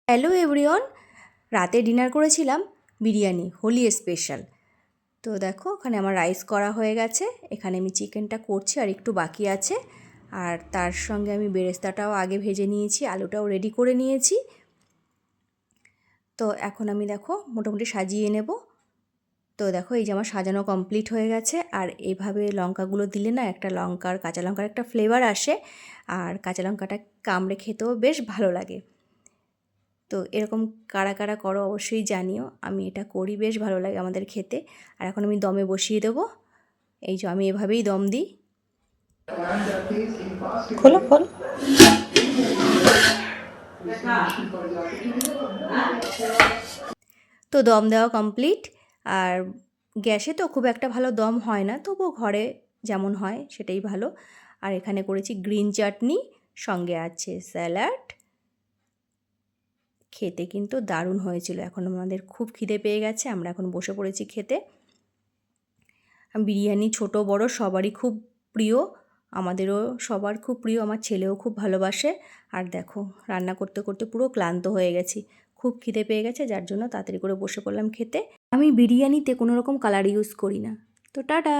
Hello everyone, রাতে dinner করেছিলাম biryani, Holi special. তো দেখো ওখানে আমার রাইস করা হয়ে গেছে, এখানে আমি চিকেনটা করছি আর একটু বাকি আছে। আর তার সঙ্গে আমি বেরেস্তাটাও আগে ভেজে নিয়েছি, আলুটাও রেডি করে নিয়েছি। তো এখন আমি দেখো মোটামুটি সাজিয়ে নেব। তো দেখো এই যে আমার সাজানো কমপ্লিট হয়ে গেছে। আর এইভাবে লঙ্কাগুলো দিলে না একটা কাঁচা লঙ্কার একটা ফ্লেভার আসে, আর কাঁচা লঙ্কাটা কামড়ে খেতেও বেশ ভালো লাগে। তো এরকম কারা কারা করো অবশ্যই জানিও, আমি এটা করি, বেশ ভালো লাগে আমাদের খেতে। আর এখন আমি দমে বসিয়ে দেবো। এই যে আমি এভাবেই দম দিই। খোলো খোলো। তো দম দেওয়া কমপ্লিট। আর গ্যাসে তো খুব একটা ভালো দম হয় না, তবুও ঘরে যেমন হয় সেটাই ভালো। আর এখানে করেছি গ্রিন চাটনি, সঙ্গে আছে স্যালাড। খেতে কিন্তু দারুণ হয়েছিল। এখন আমাদের খুব খিদে পেয়ে গেছে, আমরা এখন বসে পড়েছি খেতে। বিরিয়ানি ছোট বড় সবারই খুব প্রিয়, আমাদেরও সবার খুব প্রিয়, আমার ছেলেও খুব ভালোবাসে। আর দেখো রান্না করতে করতে পুরো ক্লান্ত হয়ে গেছি, খুব খিদে পেয়ে গেছে, যার জন্য তাড়াতাড়ি করে বসে পড়লাম খেতে। আমি বিরিয়ানিতে কোনো রকম কালার ইউজ করি না। তো টাটা।